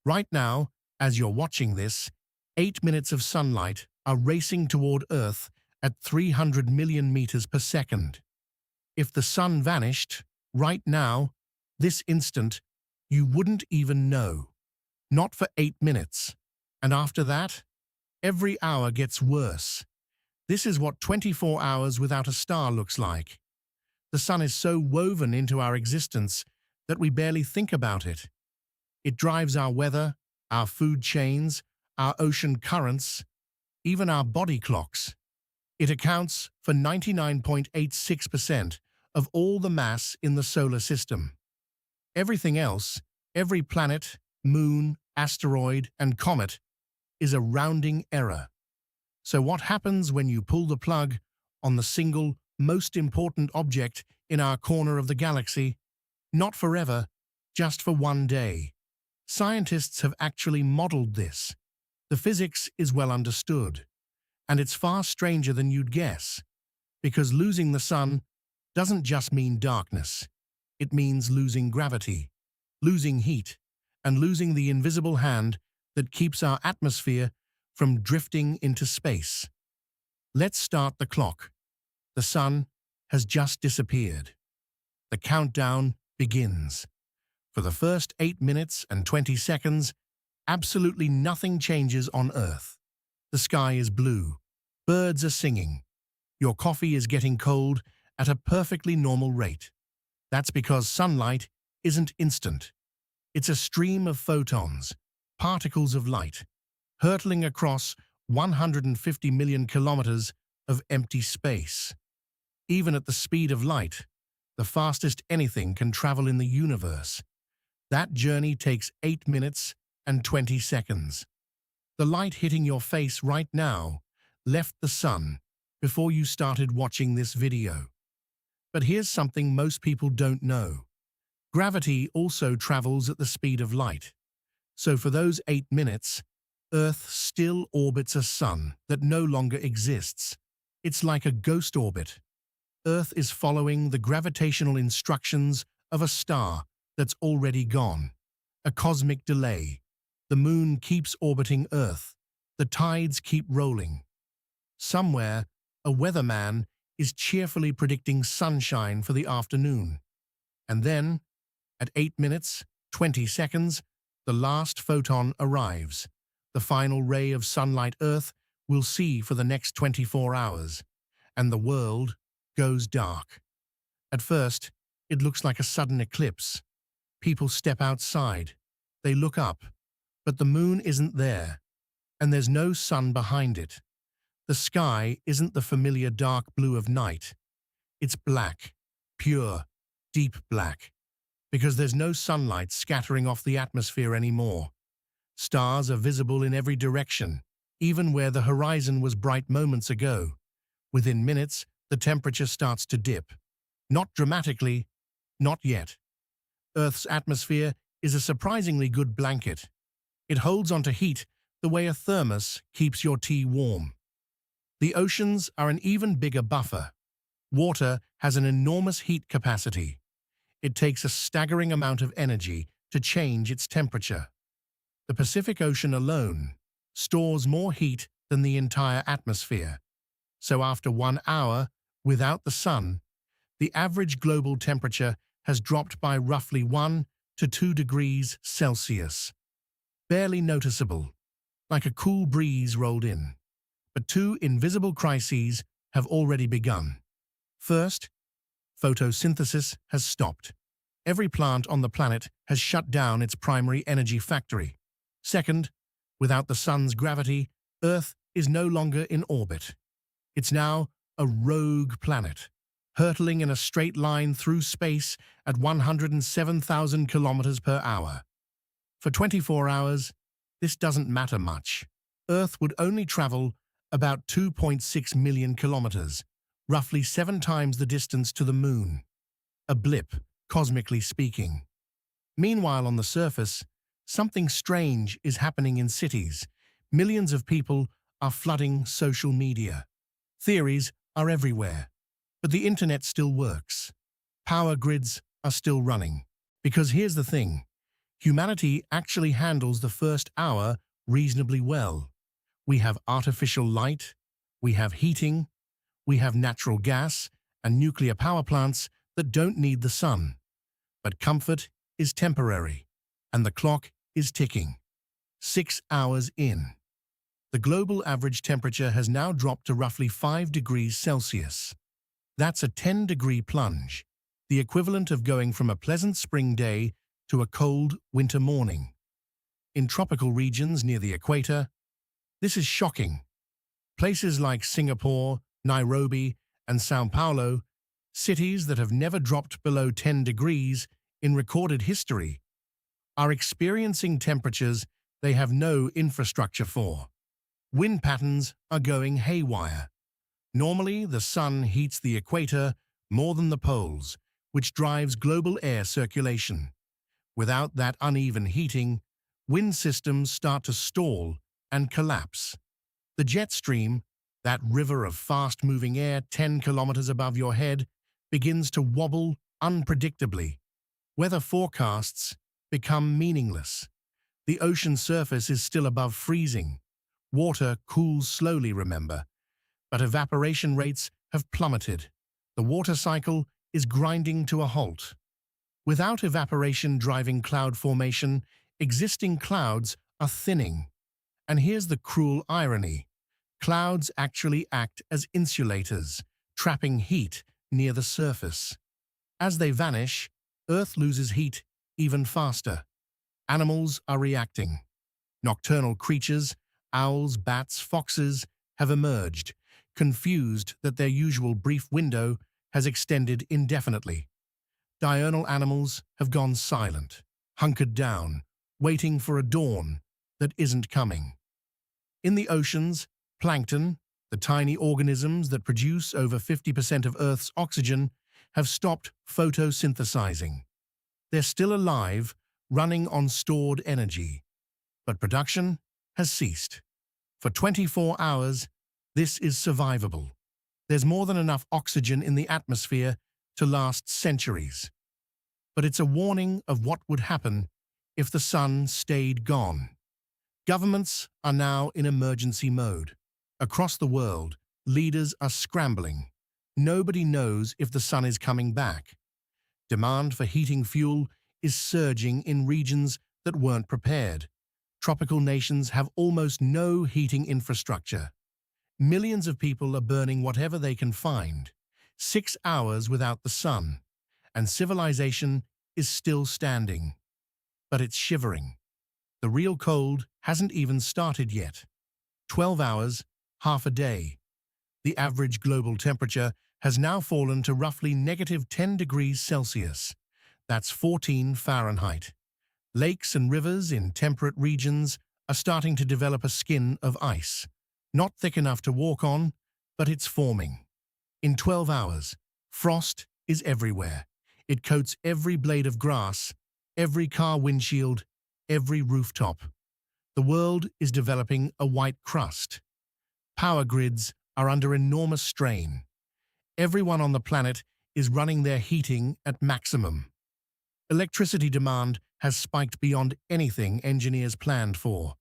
Right now, as you're watching this, 8 minutes of sunlight are racing toward Earth at 300 million meters per second. If the sun vanished, right now, this instant, you wouldn't even know. Not for 8 minutes. And after that, every hour gets worse. This is what 24 hours without a star looks like. The sun is so woven into our existence that we barely think about it. It drives our weather, our food chains, our ocean currents, even our body clocks. It accounts for 99.86% of all the mass in the solar system. Everything else, every planet, moon, asteroid, and comet, is a rounding error. So what happens when you pull the plug on the single most important object in our corner of the galaxy? Not forever, just for one day. Scientists have actually modeled this. The physics is well understood, and it's far stranger than you'd guess, because losing the sun doesn't just mean darkness. It means losing gravity, losing heat, and losing the invisible hand that keeps our atmosphere from drifting into space. Let's start the clock. The sun has just disappeared. The countdown begins. For the first 8 minutes and 20 seconds, absolutely nothing changes on Earth. The sky is blue. Birds are singing. Your coffee is getting cold at a perfectly normal rate. That's because sunlight isn't instant. It's a stream of photons, particles of light, hurtling across 150 million kilometers of empty space. Even at the speed of light, the fastest anything can travel in the universe, that journey takes 8 minutes and 20 seconds. The light hitting your face right now left the sun before you started watching this video. But here's something most people don't know. Gravity also travels at the speed of light. So for those 8 minutes, Earth still orbits a sun that no longer exists. It's like a ghost orbit. Earth is following the gravitational instructions of a star that's already gone. A cosmic delay. The moon keeps orbiting Earth. The tides keep rolling. Somewhere, a weatherman is cheerfully predicting sunshine for the afternoon. And then, at 8 minutes, 20 seconds, the last photon arrives. The final ray of sunlight Earth will see for the next 24 hours. And the world goes dark. At first, it looks like a sudden eclipse. People step outside. They look up. But the moon isn't there. And there's no sun behind it. The sky isn't the familiar dark blue of night. It's black, pure, deep black. Because there's no sunlight scattering off the atmosphere anymore. Stars are visible in every direction, even where the horizon was bright moments ago. Within minutes, the temperature starts to dip. Not dramatically, not yet. Earth's atmosphere is a surprisingly good blanket. It holds onto heat the way a thermos keeps your tea warm. The oceans are an even bigger buffer. Water has an enormous heat capacity. It takes a staggering amount of energy to change its temperature. The Pacific Ocean alone stores more heat than the entire atmosphere. So after 1 hour without the sun, the average global temperature has dropped by roughly 1 to 2 degrees Celsius. Barely noticeable, like a cool breeze rolled in. But 2 invisible crises have already begun. First, photosynthesis has stopped. Every plant on the planet has shut down its primary energy factory. Second, without the sun's gravity, Earth is no longer in orbit. It's now a rogue planet, hurtling in a straight line through space at 107,000 kilometers per hour. For 24 hours, this doesn't matter much. Earth would only travel about 2.6 million kilometers, roughly 7 times the distance to the moon. A blip, cosmically speaking. Meanwhile, on the surface, something strange is happening in cities. Millions of people are flooding social media. Theories are everywhere, but the internet still works. Power grids are still running. Because here's the thing, Humanity actually handles the first hour reasonably well. We have artificial light, we have heating, we have natural gas and nuclear power plants that don't need the sun. But comfort is temporary, and the clock is ticking. 6 hours in. The global average temperature has now dropped to roughly 5 degrees Celsius. That's a 10-degree plunge, the equivalent of going from a pleasant spring day to a cold winter morning. In tropical regions near the equator, this is shocking. Places like Singapore, Nairobi, and Sao Paulo, cities that have never dropped below 10 degrees in recorded history, are experiencing temperatures they have no infrastructure for. Wind patterns are going haywire. Normally, the sun heats the equator more than the poles, which drives global air circulation. Without that uneven heating, wind systems start to stall and collapse. The jet stream, that river of fast-moving air 10 kilometers above your head, begins to wobble unpredictably. Weather forecasts become meaningless. The ocean surface is still above freezing. Water cools slowly, remember, but evaporation rates have plummeted. The water cycle is grinding to a halt. Without evaporation driving cloud formation, existing clouds are thinning. And here's the cruel irony. Clouds actually act as insulators, trapping heat near the surface. As they vanish, Earth loses heat even faster. Animals are reacting. Nocturnal creatures, owls, bats, foxes, have emerged, confused that their usual brief window has extended indefinitely. Diurnal animals have gone silent, hunkered down, waiting for a dawn that isn't coming. In the oceans, plankton, the tiny organisms that produce over 50% of Earth's oxygen, have stopped photosynthesizing. They're still alive, running on stored energy, but production has ceased. For 24 hours, this is survivable. There's more than enough oxygen in the atmosphere to last centuries. But it's a warning of what would happen if the sun stayed gone. Governments are now in emergency mode. Across the world, leaders are scrambling. Nobody knows if the sun is coming back. Demand for heating fuel is surging in regions that weren't prepared. Tropical nations have almost no heating infrastructure. Millions of people are burning whatever they can find. 6 hours without the sun, and civilization is still standing. But it's shivering. The real cold hasn't even started yet. 12 hours, half a day. The average global temperature has now fallen to roughly -10 degrees Celsius. That's 14 Fahrenheit. Lakes and rivers in temperate regions are starting to develop a skin of ice. Not thick enough to walk on, but it's forming. In 12 hours, frost is everywhere. It coats every blade of grass, every car windshield, every rooftop. The world is developing a white crust. Power grids are under enormous strain. Everyone on the planet is running their heating at maximum. Electricity demand has spiked beyond anything engineers planned for.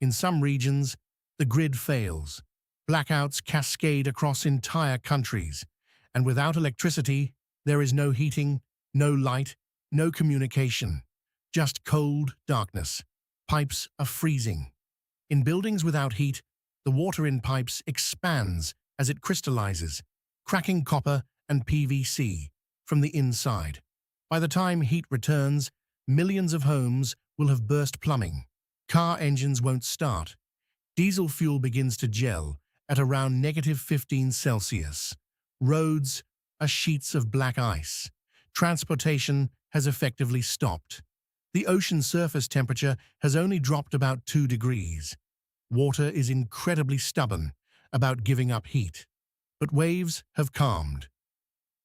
In some regions, the grid fails. Blackouts cascade across entire countries. And without electricity, there is no heating, no light, no communication. Just cold darkness. Pipes are freezing. In buildings without heat, the water in pipes expands as it crystallizes, cracking copper and PVC from the inside. By the time heat returns, millions of homes will have burst plumbing. Car engines won't start. Diesel fuel begins to gel at around -15 Celsius. Roads are sheets of black ice. Transportation has effectively stopped. The ocean surface temperature has only dropped about 2 degrees. Water is incredibly stubborn about giving up heat. But waves have calmed.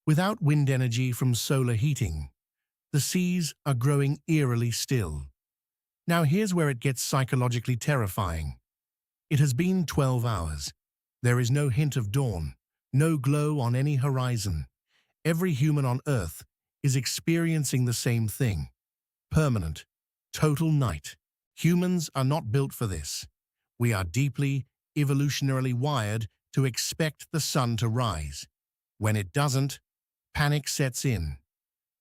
Without wind energy from solar heating, the seas are growing eerily still. Now here's where it gets psychologically terrifying. It has been 12 hours. There is no hint of dawn, no glow on any horizon. Every human on Earth is experiencing the same thing. Permanent, total night. Humans are not built for this. We are deeply, evolutionarily wired to expect the sun to rise. When it doesn't, panic sets in.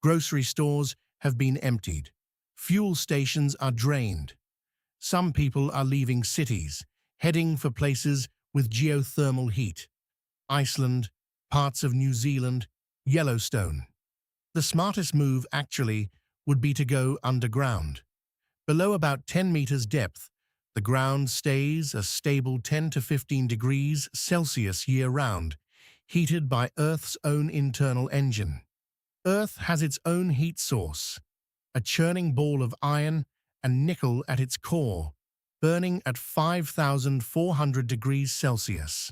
Grocery stores have been emptied. Fuel stations are drained. Some people are leaving cities, heading for places with geothermal heat. Iceland, parts of New Zealand, Yellowstone. The smartest move, actually, would be to go underground. Below about 10 meters depth, the ground stays a stable 10 to 15 degrees Celsius year-round, heated by Earth's own internal engine. Earth has its own heat source, a churning ball of iron and nickel at its core, burning at 5,400 degrees Celsius,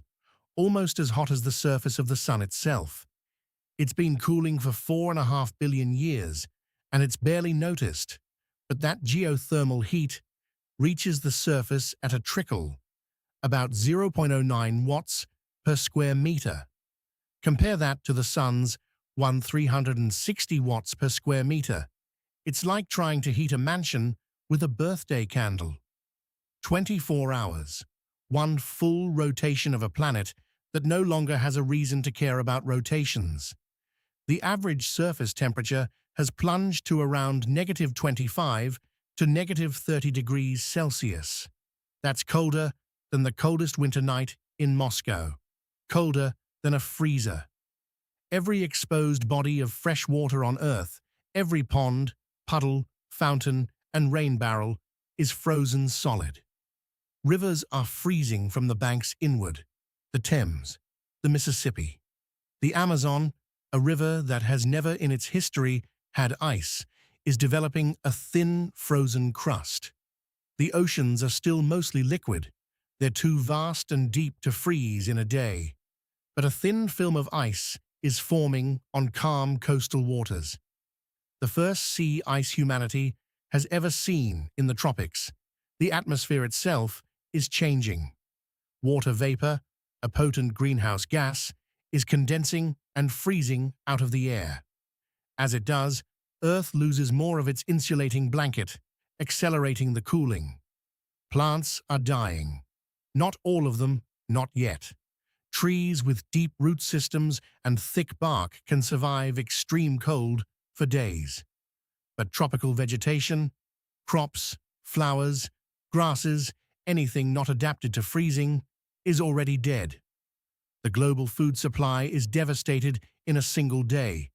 almost as hot as the surface of the sun itself. It's been cooling for 4.5 billion years, and it's barely noticed. But that geothermal heat reaches the surface at a trickle, about 0.09 watts per square meter. Compare that to the sun's 1,360 watts per square meter. It's like trying to heat a mansion with a birthday candle. 24 hours, one full rotation of a planet that no longer has a reason to care about rotations. The average surface temperature has plunged to around -25 to -30 degrees Celsius. That's colder than the coldest winter night in Moscow, colder than a freezer. Every exposed body of fresh water on Earth, every pond, puddle, fountain, and rain barrel is frozen solid. Rivers are freezing from the banks inward. The Thames, the Mississippi, the Amazon, a river that has never in its history had ice, is developing a thin, frozen crust. The oceans are still mostly liquid. They're too vast and deep to freeze in a day. But a thin film of ice is forming on calm coastal waters. The first sea ice humanity has ever seen in the tropics. The atmosphere itself is changing. Water vapor, a potent greenhouse gas, is condensing and freezing out of the air. As it does, Earth loses more of its insulating blanket, accelerating the cooling. Plants are dying. Not all of them, not yet. Trees with deep root systems and thick bark can survive extreme cold for days. But tropical vegetation, crops, flowers, grasses, anything not adapted to freezing, is already dead. The global food supply is devastated in a single day.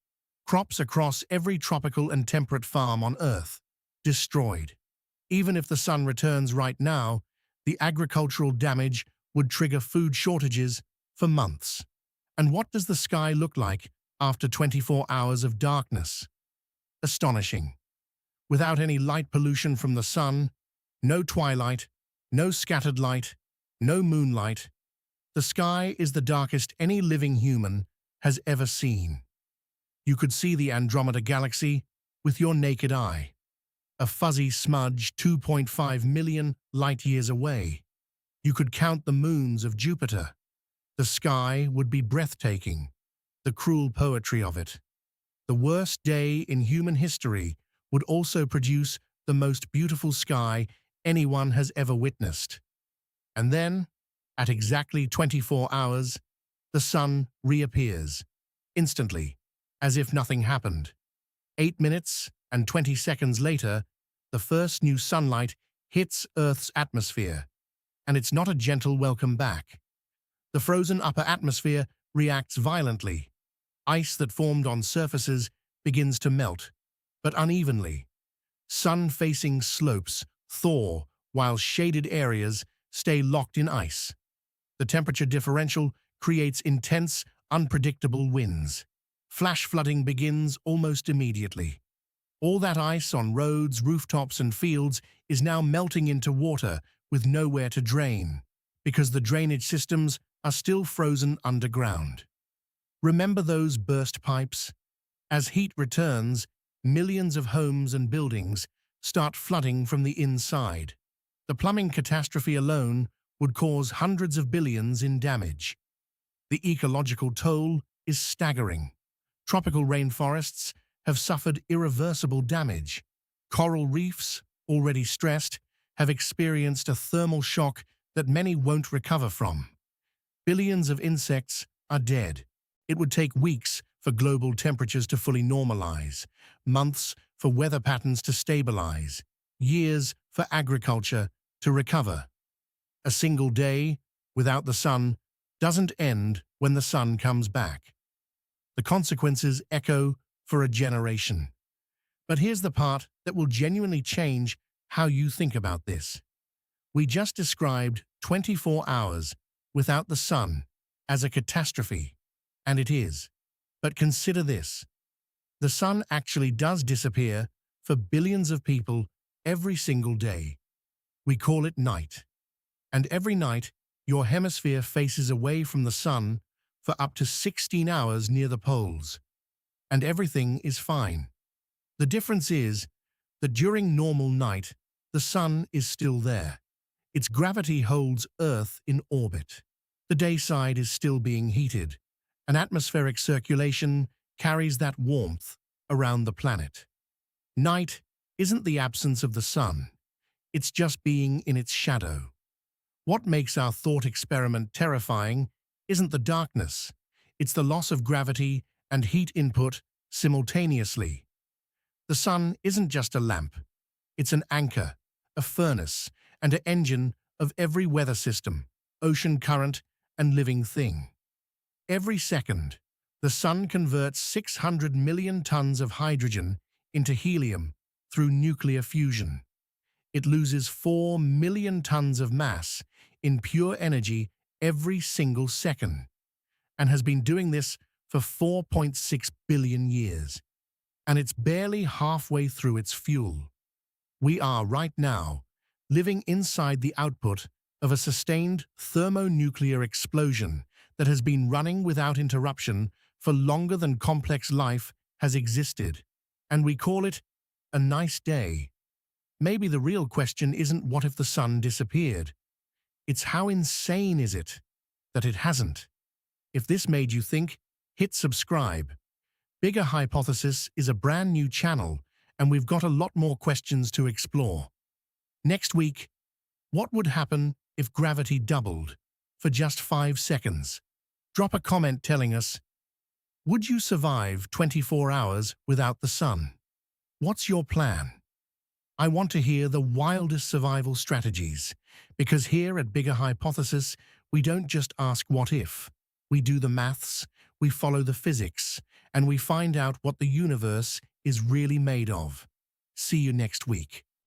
Crops across every tropical and temperate farm on Earth, destroyed. Even if the sun returns right now, the agricultural damage would trigger food shortages for months. And what does the sky look like after 24 hours of darkness? Astonishing. Without any light pollution from the sun, no twilight, no scattered light, no moonlight, the sky is the darkest any living human has ever seen. You could see the Andromeda Galaxy with your naked eye, a fuzzy smudge 2.5 million light-years away. You could count the moons of Jupiter. The sky would be breathtaking, the cruel poetry of it. The worst day in human history would also produce the most beautiful sky anyone has ever witnessed. And then, at exactly 24 hours, the sun reappears, instantly, as if nothing happened. 8 minutes and 20 seconds later, the first new sunlight hits Earth's atmosphere, and it's not a gentle welcome back. The frozen upper atmosphere reacts violently. Ice that formed on surfaces begins to melt, but unevenly. Sun-facing slopes thaw while shaded areas stay locked in ice. The temperature differential creates intense, unpredictable winds. Flash flooding begins almost immediately. All that ice on roads, rooftops, and fields is now melting into water with nowhere to drain, because the drainage systems are still frozen underground. Remember those burst pipes? As heat returns, millions of homes and buildings start flooding from the inside. The plumbing catastrophe alone would cause hundreds of billions in damage. The ecological toll is staggering. Tropical rainforests have suffered irreversible damage. Coral reefs, already stressed, have experienced a thermal shock that many won't recover from. Billions of insects are dead. It would take weeks for global temperatures to fully normalize, months for weather patterns to stabilize, years for agriculture to recover. A single day without the sun doesn't end when the sun comes back. The consequences echo for a generation. But here's the part that will genuinely change how you think about this. We just described 24 hours without the sun as a catastrophe, and it is. But consider this. The sun actually does disappear for billions of people every single day. We call it night. And every night, your hemisphere faces away from the sun for up to 16 hours near the poles. And everything is fine. The difference is that during normal night, the sun is still there. Its gravity holds Earth in orbit. The day side is still being heated, and atmospheric circulation carries that warmth around the planet. Night isn't the absence of the sun. It's just being in its shadow. What makes our thought experiment terrifying isn't the darkness. It's the loss of gravity and heat input simultaneously. The sun isn't just a lamp. It's an anchor, a furnace, and an engine of every weather system, ocean current, and living thing. Every second, the sun converts 600 million tons of hydrogen into helium through nuclear fusion. It loses 4 million tons of mass in pure energy every single second, and has been doing this for 4.6 billion years. And it's barely halfway through its fuel. We are, right now, living inside the output of a sustained thermonuclear explosion that has been running without interruption for longer than complex life has existed. And we call it a nice day. Maybe the real question isn't what if the sun disappeared. It's how insane is it that it hasn't. If this made you think, hit subscribe. Bigger Hypothesis is a brand new channel, and we've got a lot more questions to explore. Next week, what would happen if gravity doubled for just 5 seconds? Drop a comment telling us, would you survive 24 hours without the sun? What's your plan? I want to hear the wildest survival strategies, because here at Bigger Hypothesis, we don't just ask what if. We do the maths, we follow the physics, and we find out what the universe is really made of. See you next week.